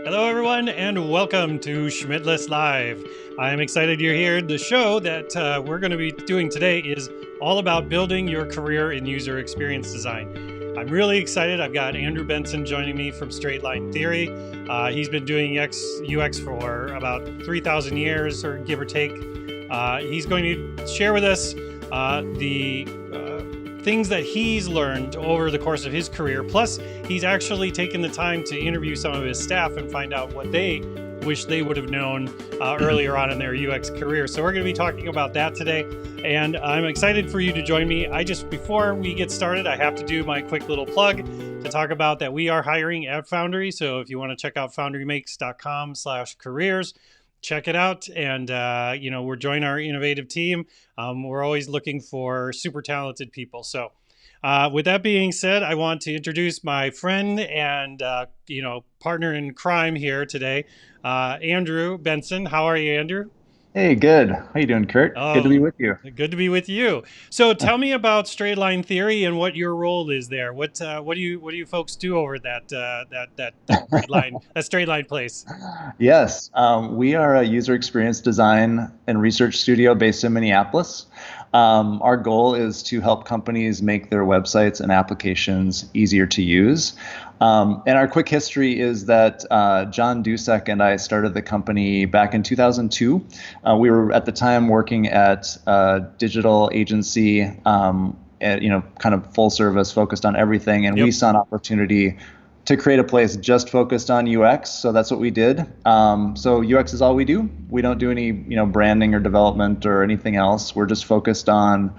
Hello, everyone, and welcome to Schmidtless Live. I'm excited you're here. The show that we're going to be doing today is all about building your career in user experience design. I'm really excited. I've got Andrew Benson joining me from Straight Line Theory. He's been doing UX for about 3,000 years, or give or take. He's going to share with us the things that he's learned over the course of his career. Plus, he's actually taken the time to interview some of his staff and find out what they wish they would have known earlier on in their UX career. So we're going to be talking about that today. And I'm excited for you to join me. Before we get started, I have to do my quick little plug to talk about that we are hiring at Foundry. So if you want to check out foundrymakes.com/careers, check it out. And, we're joining our innovative team. We're always looking for super talented people. So with that being said, I want to introduce my friend and, partner in crime here today, Andrew Benson. How are you, Andrew? Hey, good. How you doing, Kurt? Good to be Oh, with you. good to be with you. So tell me about Straight Line Theory and what your role is there. What do you folks do over that straight line place? Yes, we are a user experience design and research studio based in Minneapolis. Our goal is to help companies make their websites and applications easier to use. And our quick history is that John Dusek and I started the company back in 2002. We were at the time working at a digital agency, kind of full service, focused on everything. And Yep. we saw an opportunity to create a place just focused on UX. So that's what we did. So UX is all we do. We don't do any, branding or development or anything else. We're just focused on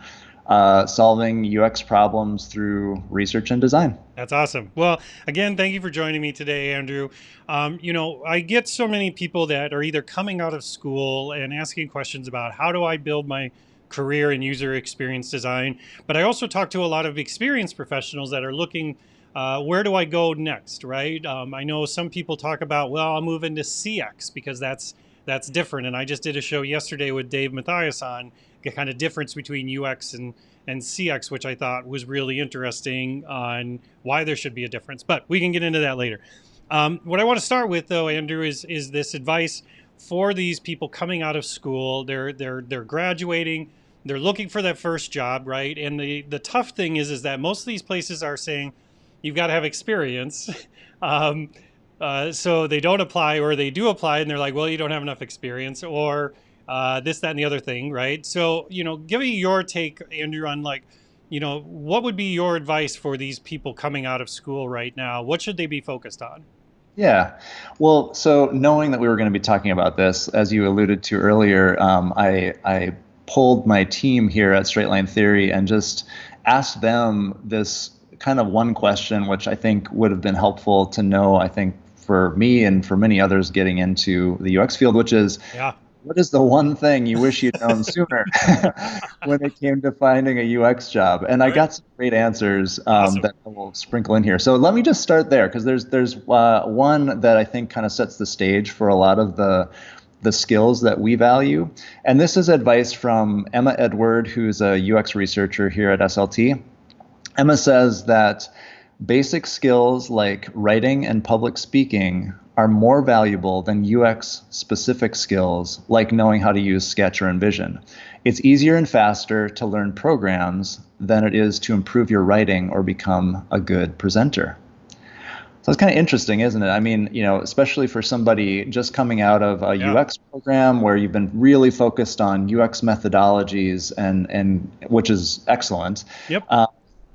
solving UX problems through research and design. That's awesome. Well, again, thank you for joining me today, Andrew. I get so many people that are either coming out of school and asking questions about how do I build my career in user experience design, but I also talk to a lot of experienced professionals that are looking, where do I go next, right? I know some people talk about, well, I'll move into CX because that's different. And I just did a show yesterday with Dave Mathias on the kind of difference between UX and CX, which I thought was really interesting on why there should be a difference. But we can get into that later. What I want to start with, though, Andrew, is this advice for these people coming out of school. They're graduating. They're looking for that first job, right? And the tough thing is that most of these places are saying you've got to have experience. So they don't apply, or they do apply and they're like, well, you don't have enough experience, or this, that, and the other thing, right? So, give me your take, Andrew, on what would be your advice for these people coming out of school right now? What should they be focused on? Yeah. Well, so knowing that we were going to be talking about this, as you alluded to earlier, I pulled my team here at Straight Line Theory and just asked them this kind of one question, which I think would have been helpful to know, I think, for me and for many others getting into the UX field, which is, Yeah. what is the one thing you wish you'd known sooner when it came to finding a UX job? And I Right. got some great answers Awesome. that I will sprinkle in here. So let me just start there, because there's one that I think kind of sets the stage for a lot of the skills that we value. And this is advice from Emma Edward, who's a UX researcher here at SLT. Emma says that basic skills like writing and public speaking are more valuable than UX specific skills like knowing how to use Sketch or InVision. It's easier and faster to learn programs than it is to improve your writing or become a good presenter. So it's kind of interesting, isn't it? I mean, especially for somebody just coming out of a Yeah. UX program where you've been really focused on UX methodologies, and which is excellent. Yep.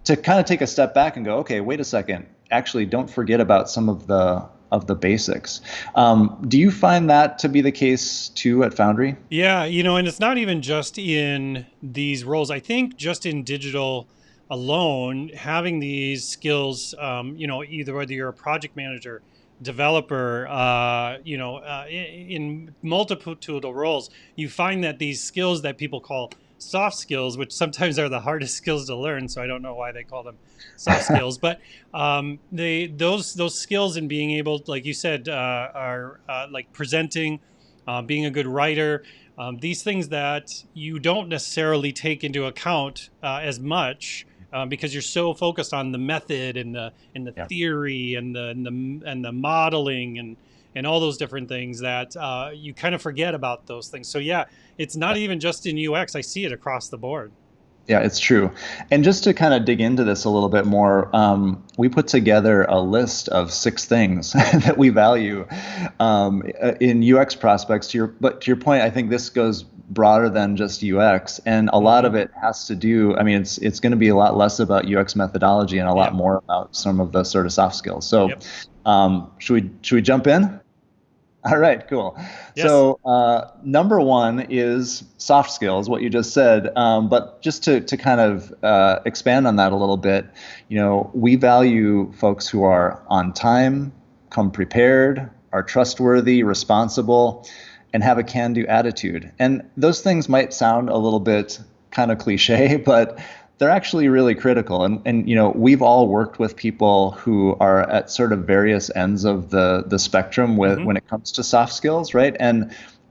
To kind of take a step back and go, okay, wait a second. Actually, don't forget about some of the basics. Do you find that to be the case too at Foundry? Yeah, and it's not even just in these roles. I think just in digital alone, having these skills, either whether you're a project manager, developer, in multitude of roles, you find that these skills that people call soft skills, which sometimes are the hardest skills to learn, so I don't know why they call them soft skills, but they those skills in being able, like you said, are like presenting, being a good writer. These things that you don't necessarily take into account as much because you're so focused on the method and the Yeah. theory and the modeling and all those different things that you kind of forget about those things. So yeah, it's not even just in UX. I see it across the board. Yeah, it's true. And just to kind of dig into this a little bit more, we put together a list of 6 things that we value in UX prospects. But to your point, I think this goes broader than just UX, and a lot Mm-hmm. of it has to do. I mean, it's going to be a lot less about UX methodology and a lot Yep. more about some of the sort of soft skills. So, Yep. should we jump in? All right, cool. Yes. So number one is soft skills, what you just said. But just to kind of expand on that a little bit, we value folks who are on time, come prepared, are trustworthy, responsible, and have a can-do attitude. And those things might sound a little bit kind of cliche, but they're actually really critical. And we've all worked with people who are at sort of various ends of the spectrum with Mm-hmm. when it comes to soft skills, right?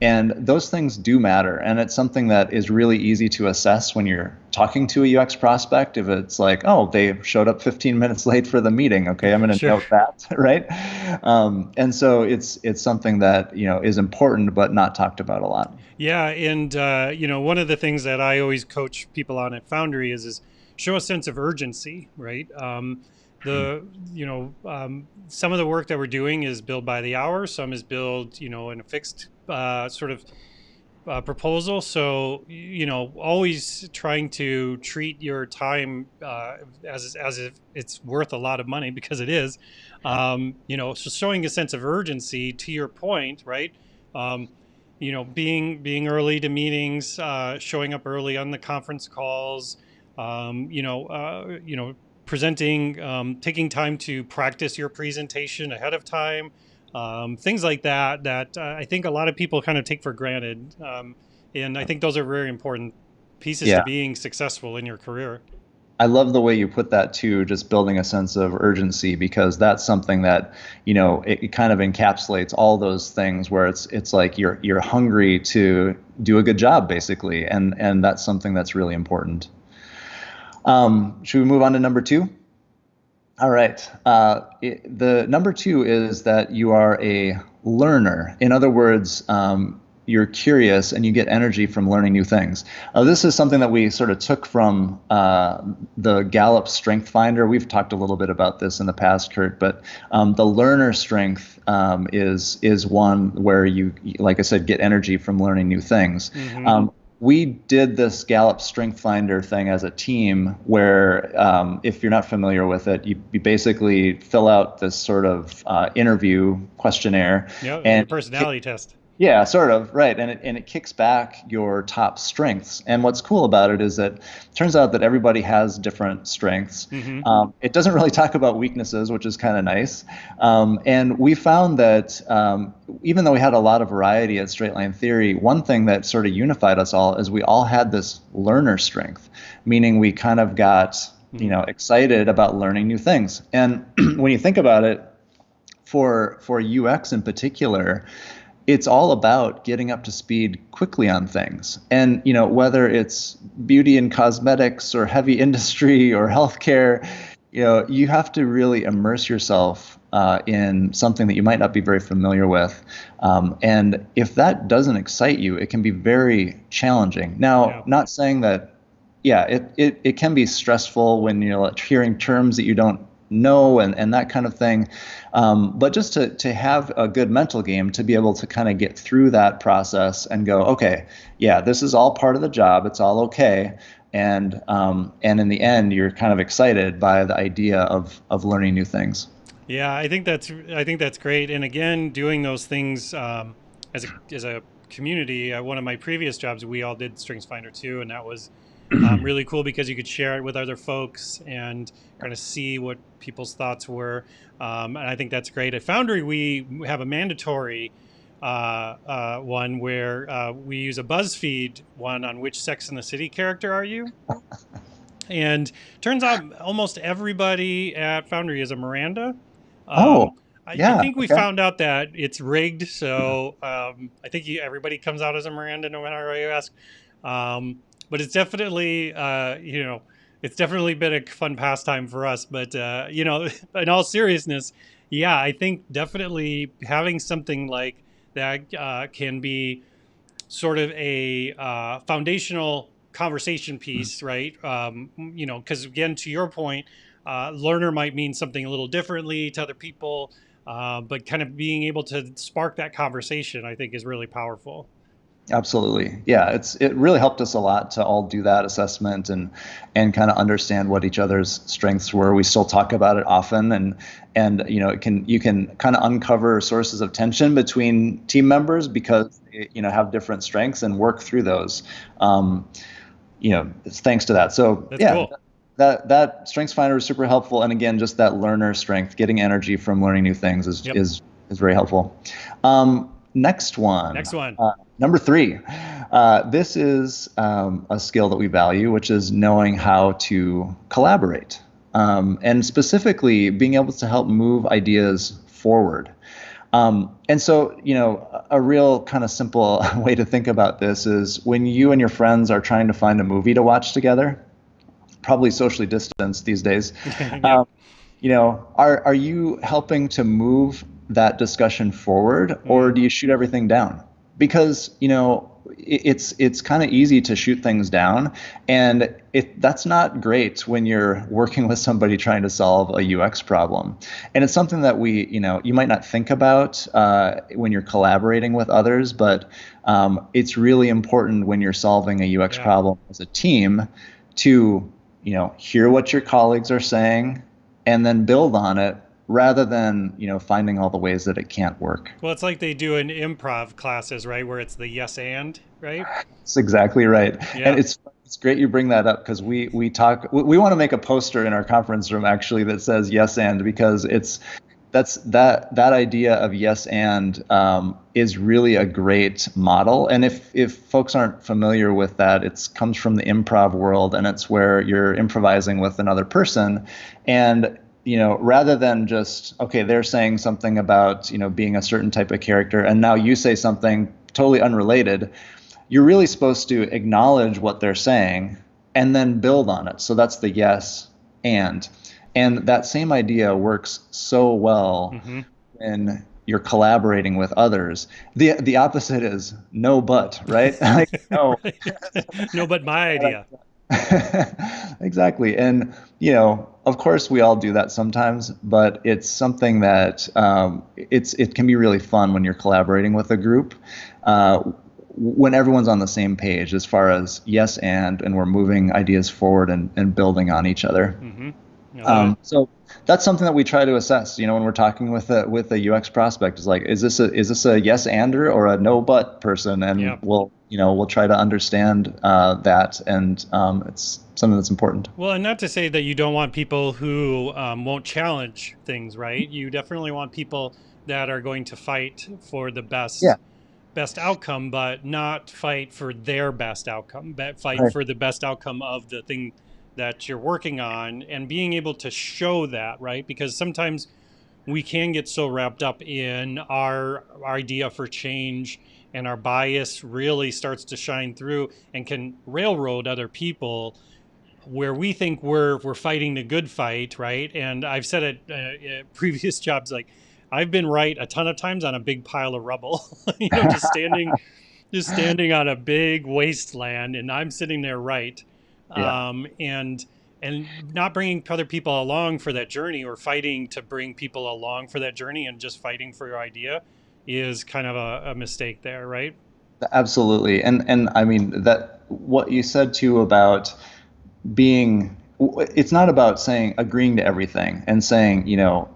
And those things do matter. And it's something that is really easy to assess when you're talking to a UX prospect. If it's like, oh, they showed up 15 minutes late for the meeting. Okay, I'm going to Sure. note that, right? And so it's something that, is important, but not talked about a lot. Yeah, and one of the things that I always coach people on at Foundry is show a sense of urgency, right? The some of the work that we're doing is billed by the hour, some is billed in a fixed sort of proposal. So always trying to treat your time as if it's worth a lot of money because it is. So showing a sense of urgency to your point, right? Um, being early to meetings, showing up early on the conference calls, presenting, taking time to practice your presentation ahead of time, things like that. That I think a lot of people kind of take for granted, and I think those are very important pieces to Yeah. being successful in your career. I love the way you put that too, just building a sense of urgency, because that's something that, it kind of encapsulates all those things where it's like you're hungry to do a good job basically. And that's something that's really important. Should we move on to number two? All right. The number two is that you are a learner. In other words, you're curious and you get energy from learning new things. This is something that we sort of took from the Gallup Strength Finder. We've talked a little bit about this in the past, Kurt, but the learner strength is one where you, like I said, get energy from learning new things. Mm-hmm. We did this Gallup Strength Finder thing as a team where, if you're not familiar with it, you basically fill out this sort of interview questionnaire, Yeah, your and personality test. yeah, sort of, right. And it kicks back your top strengths. And what's cool about it is that it turns out that everybody has different strengths. Mm-hmm. It doesn't really talk about weaknesses, which is kind of nice. And we found that even though we had a lot of variety at Straight Line Theory, one thing that sort of unified us all is we all had this learner strength, meaning we kind of got, Mm-hmm. excited about learning new things. And when you think about it, for UX in particular, it's all about getting up to speed quickly on things. And, whether it's beauty and cosmetics or heavy industry or healthcare, you have to really immerse yourself in something that you might not be very familiar with. And if that doesn't excite you, it can be very challenging. Yeah. Now, not saying that, yeah, it can be stressful when you're like hearing terms that you don't know and that kind of thing. But just to have a good mental game to be able to kind of get through that process and go, okay, yeah, this is all part of the job. It's all okay. And in the end, you're kind of excited by the idea of learning new things. Yeah, I think that's great. And again, doing those things as a community. One of my previous jobs, we all did Strings Finder too, and that was really cool because you could share it with other folks and kind of see what people's thoughts were. And I think that's great. At Foundry, we have a mandatory one where we use a BuzzFeed one on which Sex and the City character are you? And turns out almost everybody at Foundry is a Miranda. Oh, Um, I yeah. think we Okay. found out that it's rigged, so I think everybody comes out as a Miranda no matter what you ask. But it's definitely, it's definitely been a fun pastime for us. But in all seriousness, yeah, I think definitely having something like that can be sort of a foundational conversation piece, right? Because again, to your point, learner might mean something a little differently to other people, but kind of being able to spark that conversation, I think, is really powerful. Absolutely. Yeah, it really helped us a lot to all do that assessment and kind of understand what each other's strengths were. We still talk about it often, and you can kind of uncover sources of tension between team members because they, have different strengths and work through those. Um, thanks to that. So That's yeah, cool. that strengths finder is super helpful. And again, just that learner strength, getting energy from learning new things is Yep. is is very helpful. Next one, Next one. number three. This is a skill that we value, which is knowing how to collaborate, and specifically being able to help move ideas forward. And so, a real kind of simple way to think about this is when you and your friends are trying to find a movie to watch together, probably socially distanced these days. Yep. Um, are you helping to move that discussion forward, or Mm, do you shoot everything down? Because it's kind of easy to shoot things down, and that's not great when you're working with somebody trying to solve a UX problem. And it's something that you might not think about when you're collaborating with others, but it's really important when you're solving a UX yeah. problem as a team to hear what your colleagues are saying and then build on it rather than finding all the ways that it can't work. Well, it's like they do in improv classes, right? Where it's the yes and, right? That's exactly right. And Yeah. it's great you bring that up because we want to make a poster in our conference room actually that says yes and, because that idea of yes and is really a great model. And if folks aren't familiar with that, it comes from the improv world, and it's where you're improvising with another person. And rather than just, okay, they're saying something about being a certain type of character, and now you say something totally unrelated, you're really supposed to acknowledge what they're saying and then build on it. So that's the yes and. And that same idea works so well Hmm. when you're collaborating with others. The opposite is no but, right? Like no. Right. No, but my idea. Exactly. And of course we all do that sometimes, but it's something that it can be really fun when you're collaborating with a group. When everyone's on the same page as far as yes and we're moving ideas forward and building on each other. Hmm. I love it. So that's something that we try to assess. When we're talking with a UX prospect, is like, is this a yes ander or a no but person? And Yeah. we'll try to understand that, and it's something that's important. Well, and not to say that you don't want people who won't challenge things, right? You definitely want people that are going to fight for the Yeah. best outcome, but not fight for their best outcome, but fight Right. for the best outcome of the thing that you're working on, and being able to show that, right? Because sometimes we can get so wrapped up in our idea for change, and our bias really starts to shine through and can railroad other people where we think we're fighting the good fight, right? And I've said it at previous jobs, like I've been right a ton of times on a big pile of rubble, just standing on a big wasteland, and I'm sitting there right, Yeah. and not bringing other people along for that journey, or fighting to bring people along for that journey, and just fighting for your idea is kind of a mistake there, right? Absolutely. And I mean that what you said too about being it's not about saying agreeing to everything and saying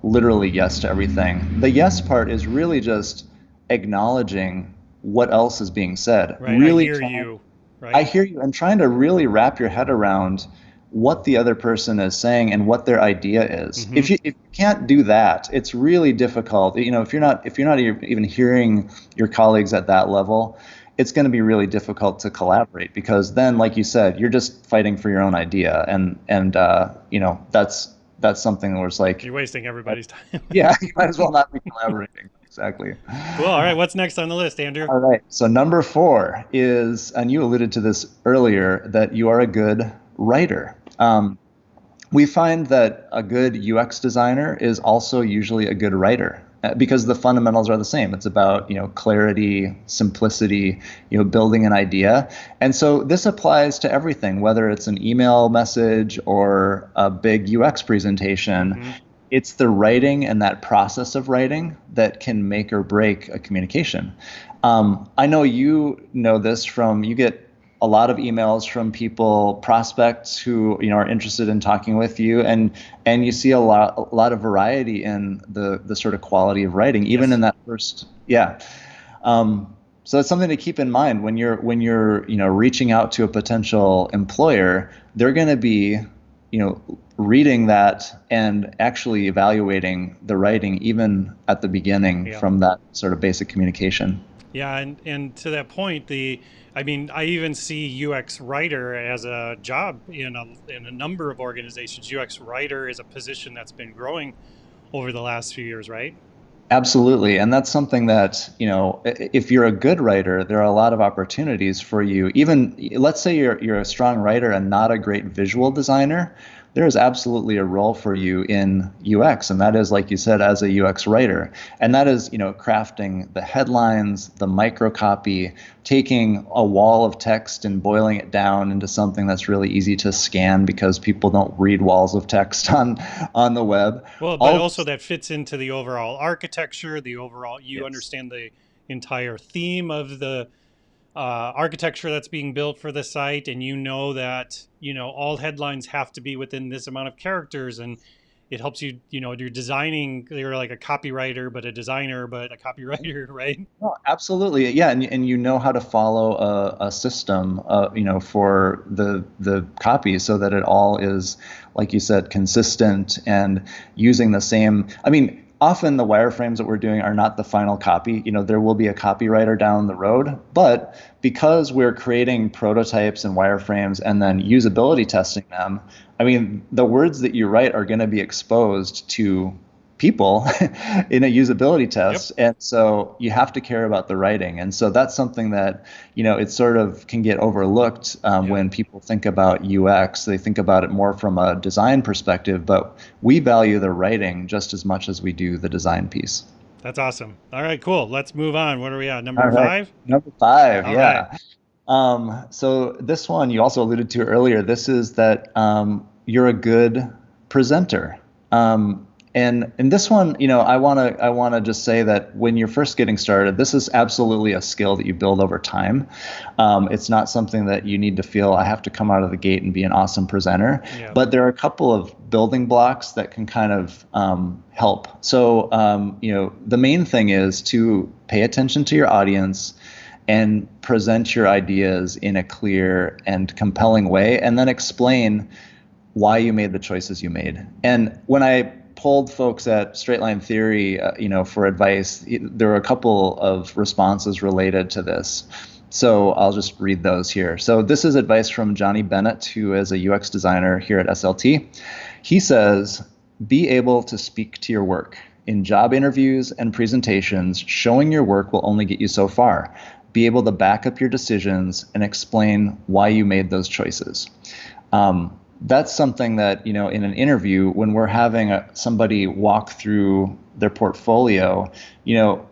literally yes to everything. The yes part is really just acknowledging what else is being said, Right. I really hear trying. you. I right? hear you. And trying to really wrap your head around what the other person is saying and what their idea is. Hmm. If you can't do that, it's really difficult. You know, if you're not even hearing your colleagues at that level, it's going to be really difficult to collaborate because then, like you said, you're just fighting for your own idea, and you know that's something where it's like, You're wasting everybody's time. yeah, you might as well not be collaborating. Exactly. Cool. All right. What's next on the list, Andrew? All right. So number four is, and you alluded to this earlier, that you are a good writer. We find that a good UX designer is also usually a good writer because the fundamentals are the same. It's about, you know, clarity, simplicity, you know, building an idea. And so this applies to everything, whether it's an email message or a big UX presentation. Hmm. It's the writing and that process of writing that can make or break a communication. I know you know this from you get a lot of emails from people, prospects who you know are interested in talking with you, and you see a lot of variety in the sort of quality of writing, even Yes. in that first, yeah. So it's something to keep in mind when you're you know reaching out to a potential employer. They're going to be you know reading that and actually evaluating the writing even at the beginning Yeah. from that sort of basic communication. Yeah, and to that point, I mean, I even see UX writer as a job in a number of organizations. UX writer is a position that's been growing over the last few years, right? Absolutely. And that's something that, you know, if you're a good writer, there are a lot of opportunities for you. Even let's say you're a strong writer and not a great visual designer, there is absolutely a role for you in UX. And that is, like you said, as a UX writer. And that is, you know, crafting the headlines, the micro copy, taking a wall of text and boiling it down into something that's really easy to scan because people don't read walls of text on the web. Well, but All also those, that fits into the overall architecture, the overall, you yes. understand the entire theme of the architecture that's being built for the site, and you know that, all headlines have to be within this amount of characters, and it helps you, you're designing, you're like a copywriter, but a designer, but a copywriter, right? Oh, absolutely. Yeah, and you know how to follow a system, you know, for the copy so that it all is, like you said, consistent and using the same. I mean, often the wireframes that we're doing are not the final copy. You know, there will be a copywriter down the road, but because we're creating prototypes and wireframes and then usability testing them, I mean, the words that you write are going to be exposed to people in a usability Yep. test, and so you have to care about the writing. And so that's something that you know it sort of can get overlooked Yeah. when people think about UX. They think about it more from a design perspective, but we value the writing just as much as we do the design piece. That's awesome. All right, cool. Let's move on. What are we at? Number All right, five? number five, All right. yeah. So this one you also alluded to earlier. This is that you're a good presenter. And this one, you know, I wanna just say that when you're first getting started, this is absolutely a skill that you build over time. It's not something that you need to feel I have to come out of the gate and be an awesome presenter. Yeah. But there are a couple of building blocks that can kind of help. So you know, the main thing is to pay attention to your audience and present your ideas in a clear and compelling way, and then explain why you made the choices you made. And when I polled folks at Straight Line Theory, you know, for advice, there were a couple of responses related to this. So I'll just read those here. So this is advice from Johnny Bennett, who is a UX designer here at SLT. He says, be able to speak to your work. In job interviews and presentations, showing your work will only get you so far. Be able to back up your decisions and explain why you made those choices. That's something that, you know, in an interview, when we're having somebody walk through their portfolio, you know,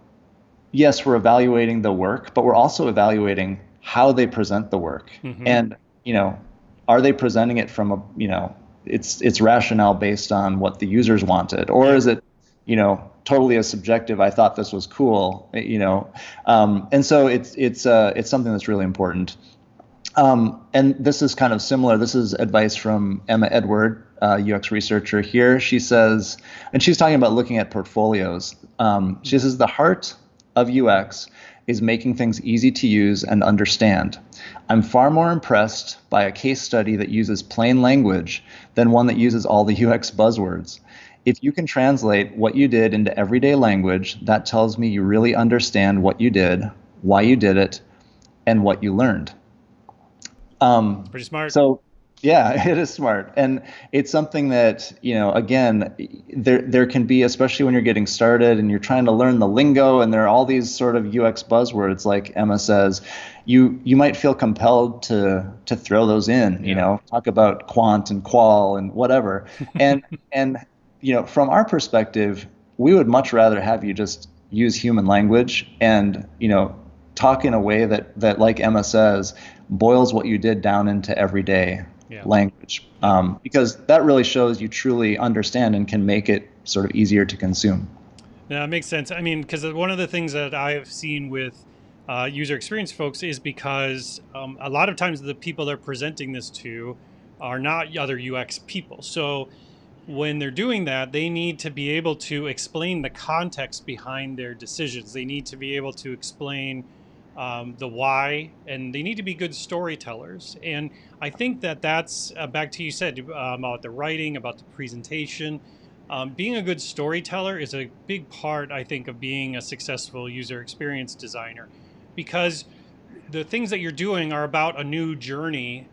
yes, we're evaluating the work, but we're also evaluating how they present the work. Mm-hmm. And, you know, are they presenting it from a, you know, it's rationale based on what the users wanted, or Yep. is it, you know, totally a subjective, I thought this was cool, you know. And so it's something that's really important. And this is kind of similar. This is advice from Emma Edward, UX researcher here. She says, and she's talking about looking at portfolios. She says the heart of UX is making things easy to use and understand. I'm far more impressed by a case study that uses plain language than one that uses all the UX buzzwords. If you can translate what you did into everyday language, that tells me you really understand what you did, why you did it, and what you learned. It's Um, pretty smart. so yeah, it is smart, and it's something that, again, there can be, especially when you're getting started and you're trying to learn the lingo, and there are all these sort of UX buzzwords, like Emma says, you might feel compelled to throw those in, Yeah. talk about quant and qual and whatever, and from our perspective, we would much rather have you just use human language and talk in a way that like Emma says, boils what you did down into everyday Yeah. language, Yep. because that really shows you truly understand and can make it sort of easier to consume. Yeah, it makes sense. I mean, because one of the things that I've seen with user experience folks is because a lot of times the people they're presenting this to are not other UX people. So when they're doing that, they need to be able to explain the context behind their decisions. They need to be able to explain the why, and they need to be good storytellers. And I think that that's back to you said about the writing, about the presentation. Being a good storyteller is a big part, I think, of being a successful user experience designer, because the things that you're doing are about a new journey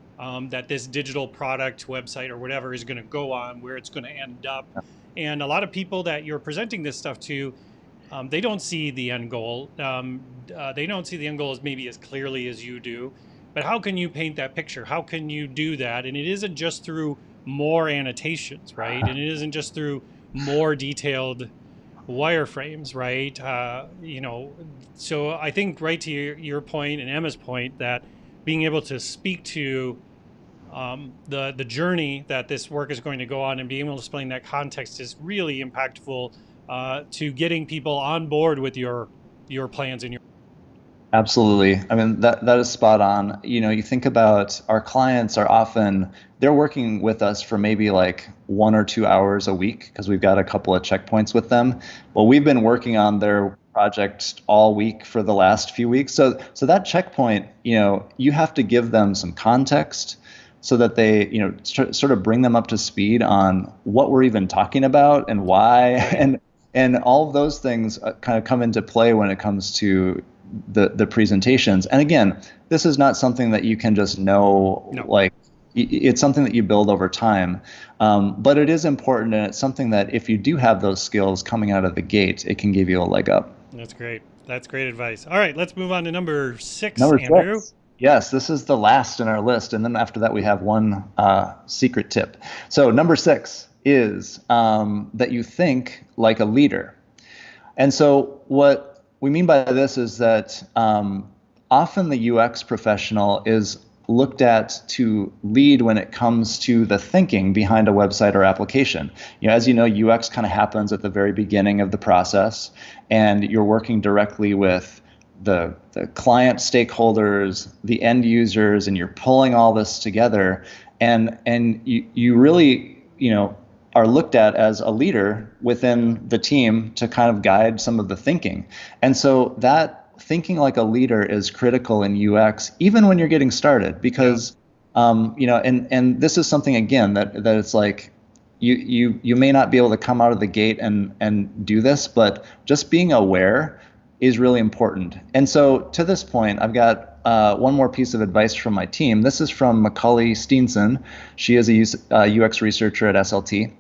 that this digital product, website, or whatever is going to go on, where it's going to end up. And a lot of people that you're presenting this stuff to, they don't see the end goal. They don't see the end goal as maybe as clearly as you do. But how can you paint that picture? How can you do that? And it isn't just through more annotations, right? And it isn't just through more detailed wireframes, right? So I think right to your point and Emma's point that being able to speak to the journey that this work is going to go on and being able to explain that context is really impactful to getting people on board with your plans and your. Absolutely. I mean, that is spot on. You think about our clients are often, they're working with us for maybe like 1 or 2 hours a week because we've got a couple of checkpoints with them. Well, we've been working on their project all week for the last few weeks. So that checkpoint, you have to give them some context so that they, sort of bring them up to speed on what we're even talking about and why, Right. and all of those things kind of come into play when it comes to the presentations. And again, this is not something that you can just know, No, like it's something that you build over time. But it is important, and it's something that if you do have those skills coming out of the gate, it can give you a leg up. that's great. That's great advice. All right, let's move on to number six, Number Andrew. 6. Yes, this is the last in our list. And then after that, we have one secret tip. So, number 6 is that you think like a leader. And so, what we mean by this is that often the UX professional is looked at to lead when it comes to the thinking behind a website or application. As you know, UX kind of happens at the very beginning of the process, and you're working directly with the client stakeholders, the end users, and you're pulling all this together, and you really are looked at as a leader within the team to kind of guide some of the thinking. And so that thinking like a leader is critical in UX, even when you're getting started, Yeah. because and this is something again that it's like you may not be able to come out of the gate and do this, but just being aware is really important. And so to this point, I've got one more piece of advice from my team. This is from Macaulay Steenson. She is a UX researcher at SLT.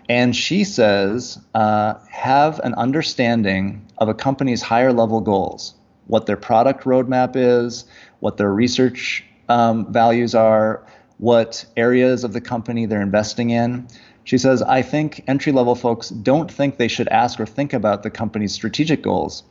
And she says, have an understanding of a company's higher level goals, what their product roadmap is, what their research values are, what areas of the company they're investing in. She says, I think entry level folks don't think they should ask or think about the company's strategic goals,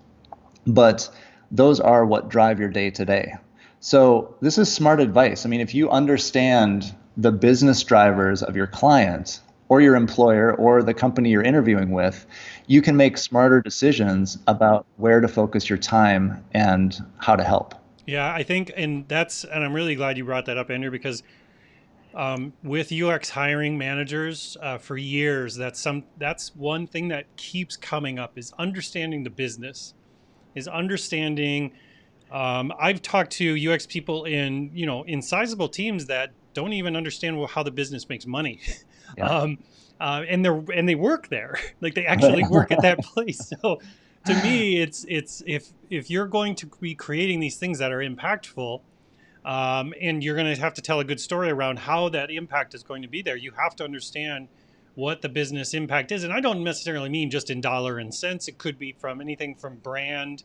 but those are what drive your day to day. So this is smart advice. I mean, if you understand the business drivers of your client or your employer or the company you're interviewing with, you can make smarter decisions about where to focus your time and how to help. Yeah, I think, and I'm really glad you brought that up, Andrew, because with UX hiring managers for years, that's one thing that keeps coming up is understanding the business. is understanding. I've talked to UX people in, in sizable teams that don't even understand how the business makes money. Yeah. um, and they work there, like they actually work at that place. So to me, it's if you're going to be creating these things that are impactful, and you're going to have to tell a good story around how that impact is going to be there. You have to understand what the business impact is. And I don't necessarily mean just in dollar and cents. It could be from anything from brand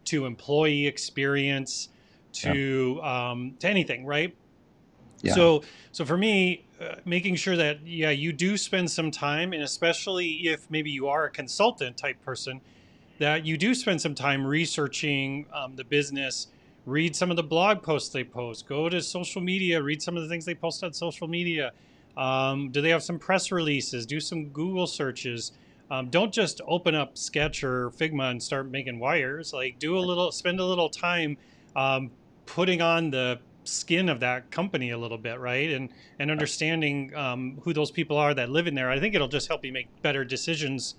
to employee experience Yeah. to anything, right? Yeah. So for me, making sure that, yeah, you do spend some time, and especially if maybe you are a consultant type person, that you do spend some time researching the business, read some of the blog posts they post, go to social media, read some of the things they post on social media. Do they have some press releases? Do some Google searches. Don't just open up Sketch or Figma and start making wires. Like, spend a little time um, putting on the skin of that company a little bit, right? And understanding who those people are that live in there. I think it'll just help you make better decisions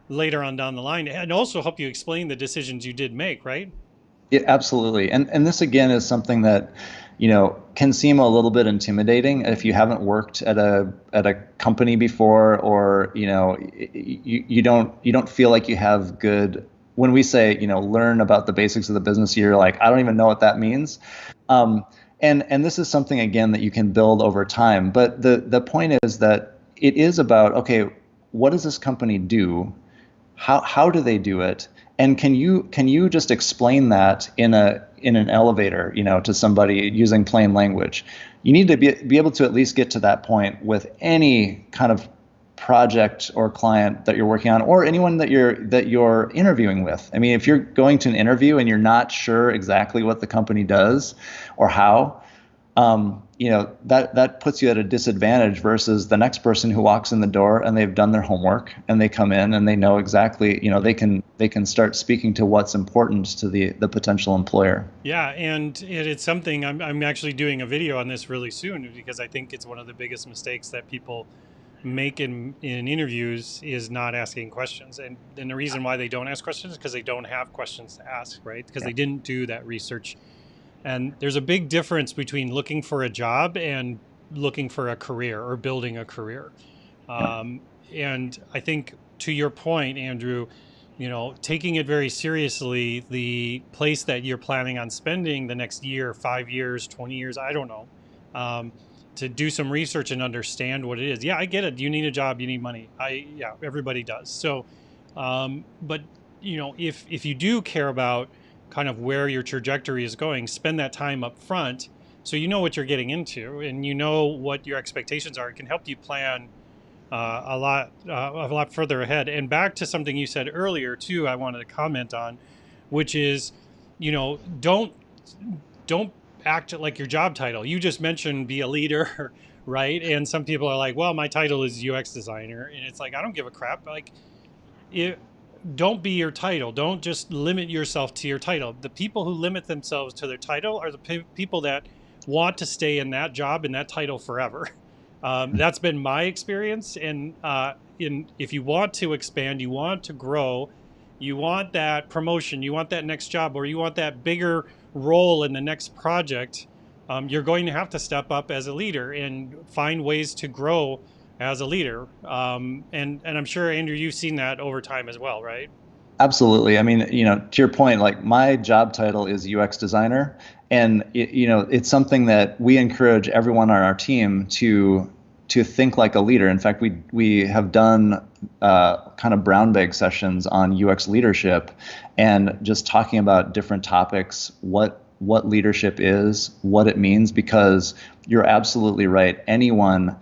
later on down the line, and also help you explain the decisions you did make, right? Yeah, absolutely. And this again is something that, can seem a little bit intimidating if you haven't worked at a company before, or, you don't feel like you have good, when we say, learn about the basics of the business, you're like, I don't even know what that means. Um, and this is something again that you can build over time. But the point is that it is about, okay, what does this company do? How do they do it? And can you just explain that in an elevator, to somebody using plain language? You need to be able to at least get to that point with any kind of project or client that you're working on, or anyone that you're interviewing with. I mean, if you're going to an interview and you're not sure exactly what the company does or how, that puts you at a disadvantage versus the next person who walks in the door and they've done their homework and they come in and they know exactly, they can start speaking to what's important to the potential employer. Yeah, and it's something I'm actually doing a video on this really soon, because I think it's one of the biggest mistakes that people make in interviews is not asking questions. And the reason why they don't ask questions is because they don't have questions to ask, right? Because Yeah. they didn't do that research. And there's a big difference between looking for a job and looking for a career or building a career. Yeah. Um, and I think, to your point, Andrew, taking it very seriously, the place that you're planning on spending the next year, 5 years, 20 years, I don't know, um, to do some research and understand what it is. Yeah, I get it. You need a job, you need money. Yeah, everybody does. So, but if you do care about kind of where your trajectory is going, spend that time up front so you know what you're getting into and you know what your expectations are. It can help you plan a lot further ahead. And back to something you said earlier too, I wanted to comment on, which is, don't act like your job title. You just mentioned be a leader, right? And some people are like, well, my title is UX designer, and it's like, I don't give a crap. Like, it, don't be your title. Don't just limit yourself to your title. The people who limit themselves to their title are the people that want to stay in that job, in that title forever. That's been my experience. And if you want to expand, you want to grow, you want that promotion, you want that next job, or you want that bigger role in the next project, you're going to have to step up as a leader and find ways to grow as a leader. And I'm sure, Andrew, you've seen that over time as well, right? Absolutely. I mean, to your point, like my job title is UX designer, and it's something that we encourage everyone on our team to think like a leader. In fact, we have done kind of brown bag sessions on UX leadership, and just talking about different topics, what leadership is, what it means, because you're absolutely right. Anyone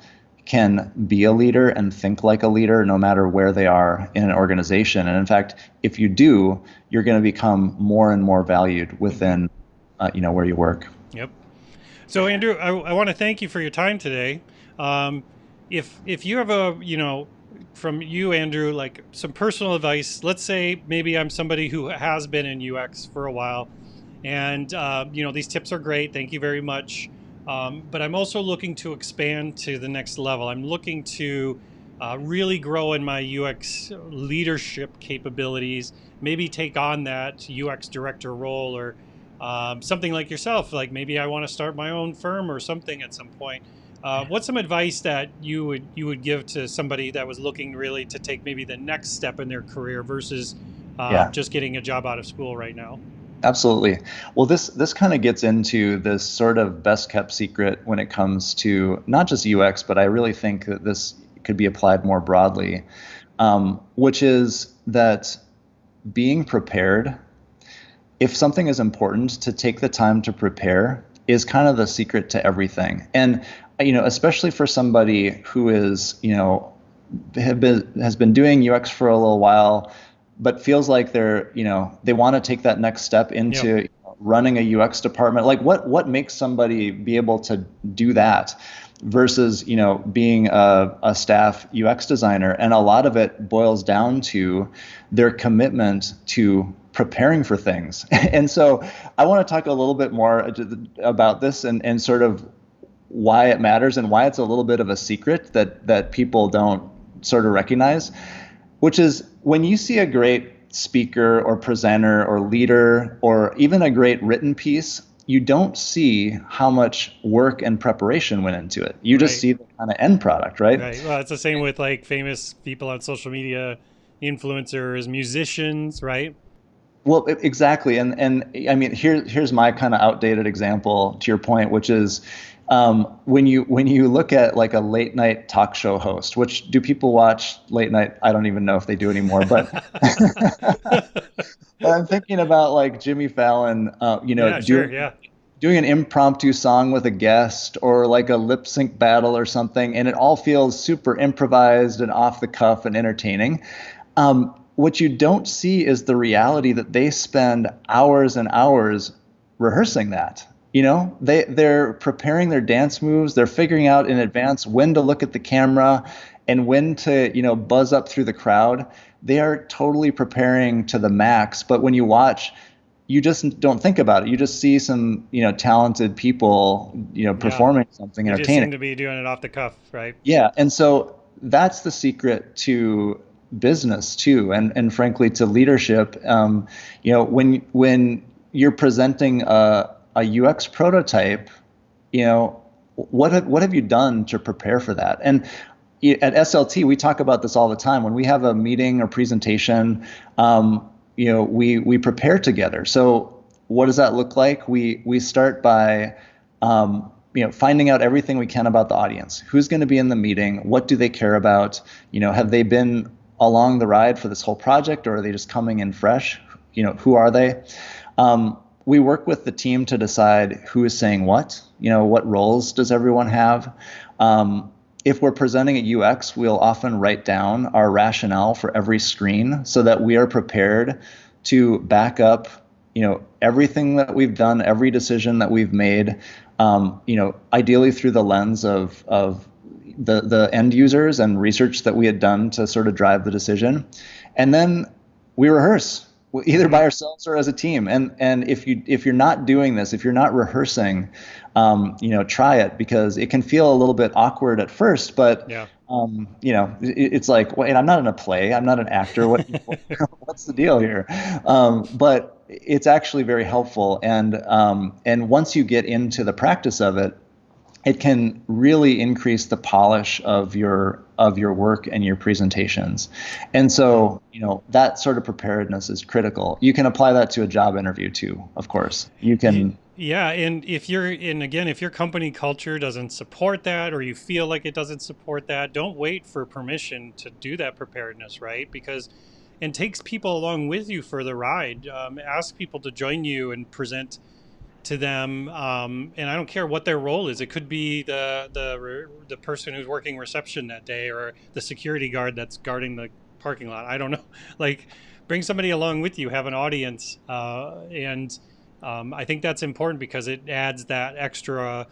can be a leader and think like a leader no matter where they are in an organization. And in fact, if you do, you're going to become more and more valued Mm-hmm. within where you work. Yep. So, Andrew, I want to thank you for your time today. Um, if you have from you, Andrew, like some personal advice, let's say maybe I'm somebody who has been in UX for a while, and these tips are great. Thank you very much. But I'm also looking to expand to the next level. I'm looking to really grow in my UX leadership capabilities, maybe take on that UX director role, or something like yourself. Like maybe I want to start my own firm or something at some point. What's some advice that you would give to somebody that was looking really to take maybe the next step in their career versus Yeah. just getting a job out of school right now? Absolutely. Well, this kind of gets into this sort of best kept secret when it comes to not just UX, but I really think that this could be applied more broadly, which is that being prepared, if something is important, to take the time to prepare is kind of the secret to everything. And especially for somebody who is, has been doing UX for a little while, but feels like they want to take that next step Yep. into running a UX department. Like what makes somebody be able to do that versus, being a staff UX designer? And a lot of it boils down to their commitment to preparing for things. And so I want to talk a little bit more about this and sort of why it matters and why it's a little bit of a secret that people don't sort of recognize, which is when you see a great speaker or presenter or leader or even a great written piece, you don't see how much work and preparation went into it. You just Right. see the kind of end product, right? Right. Well, it's the same with like famous people on social media, influencers, musicians, right? Well, exactly, and I mean, here's my kind of outdated example to your point, which is when you look at like a late night talk show host, which do people watch late night? I don't even know if they do anymore, but but I'm thinking about like Jimmy Fallon, Yeah, sure. Yeah. doing an impromptu song with a guest or like a lip sync battle or something, and it all feels super improvised and off the cuff and entertaining. What you don't see is the reality that they spend hours and hours rehearsing that. They're preparing their dance moves. They're figuring out in advance when to look at the camera and when to, buzz up through the crowd. They are totally preparing to the max. But when you watch, you just don't think about it. You just see some, talented people, Yeah. performing something They just entertaining. seem to be doing it off the cuff, right? Yeah, and so that's the secret to business too, and frankly to leadership. When you're presenting a UX prototype, what have you done to prepare for that? And at SLT, we talk about this all the time. When we have a meeting or presentation, we prepare together. So what does that look like? We start by finding out everything we can about the audience. Who's going to be in the meeting? What do they care about? Have they been along the ride for this whole project, or are they just coming in fresh? Who are they? We work with the team to decide who is saying what roles does everyone have. If we're presenting at UX, we'll often write down our rationale for every screen so that we are prepared to back up, everything that we've done, every decision that we've made, ideally through the lens of the end users and research that we had done to sort of drive the decision. And then we rehearse either Hmm. by ourselves or as a team. And if you're not doing this, if you're not rehearsing, try it, because it can feel a little bit awkward at first, but Yeah. it's like, wait, I'm not in a play, I'm not an actor. What's the deal here? But it's actually very helpful, and once you get into the practice of it, it can really increase the polish of your work and your presentations. And Yeah. so, that sort of preparedness is critical. You can apply that to a job interview too, of course. You can. Yeah, and if your company culture doesn't support that, or you feel like it doesn't support that, don't wait for permission to do that preparedness, right? Because it takes people along with you for the ride. Ask people to join you and present to them, and I don't care what their role is. It could be the person who's working reception that day, or the security guard that's guarding the parking lot. I don't know. Like, bring somebody along with you, have an audience, and I think that's important because it adds that extra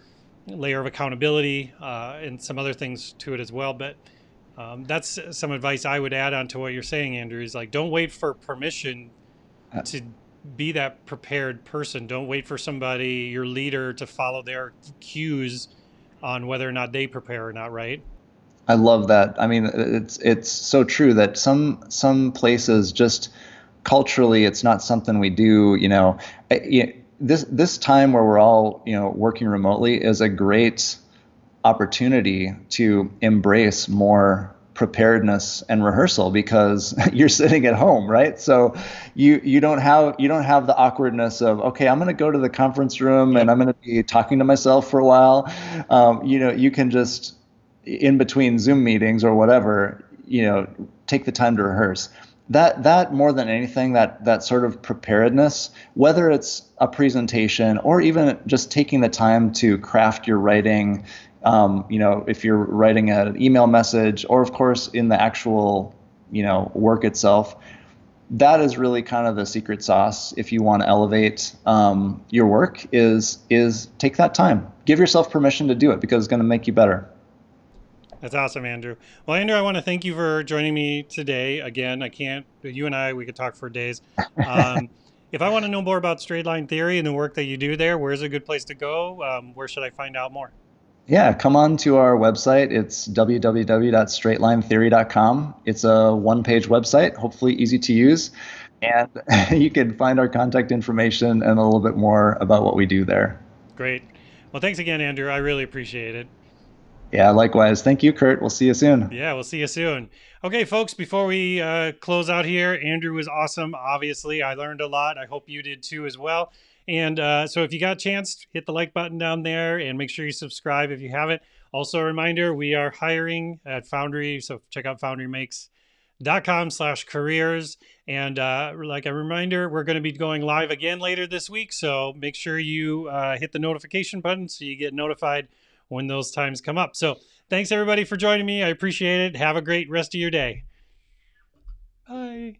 layer of accountability, and some other things to it as well. But that's some advice I would add on to what you're saying, Andrew. Is like, don't wait for permission to be that prepared person. Don't wait for somebody, your leader, to follow their cues on whether or not they prepare or not, right? I love that. I mean, it's so true that some places just culturally it's not something we do. This time where we're all working remotely is a great opportunity to embrace more preparedness and rehearsal because you're sitting at home, right? So you don't have the awkwardness of, okay, I'm going to go to the conference room and Yep. I'm going to be talking to myself for a while. You can just in between Zoom meetings or whatever, take the time to rehearse. That more than anything, that sort of preparedness, whether it's a presentation or even just taking the time to craft your writing, if you're writing an email message, or of course in the actual, work itself, that is really kind of the secret sauce. If you want to elevate your work, is take that time, give yourself permission to do it because it's going to make you better. That's awesome, Andrew. Well, Andrew, I want to thank you for joining me today. Again, I can't, you and I, we could talk for days. Um, if I want to know more about straight line theory and the work that you do there, where's a good place to go? Where should I find out more? Yeah, come on to our website. It's www.straightlinetheory.com. It's a one-page website, hopefully easy to use, and you can find our contact information and a little bit more about what we do there. Great. Well, thanks again, Andrew. I really appreciate it. Yeah, likewise. Thank you, Kurt. We'll see you soon. Yeah, we'll see you soon. Okay, folks, before we close out here, Andrew was awesome. Obviously, I learned a lot. I hope you did too as well. And so if you got a chance, hit the like button down there and make sure you subscribe if you haven't. Also, a reminder, we are hiring at Foundry. So check out foundrymakes.com/careers. And like a reminder, we're going to be going live again later this week. So make sure you hit the notification button so you get notified when those times come up. So thanks everybody for joining me. I appreciate it. Have a great rest of your day. Bye.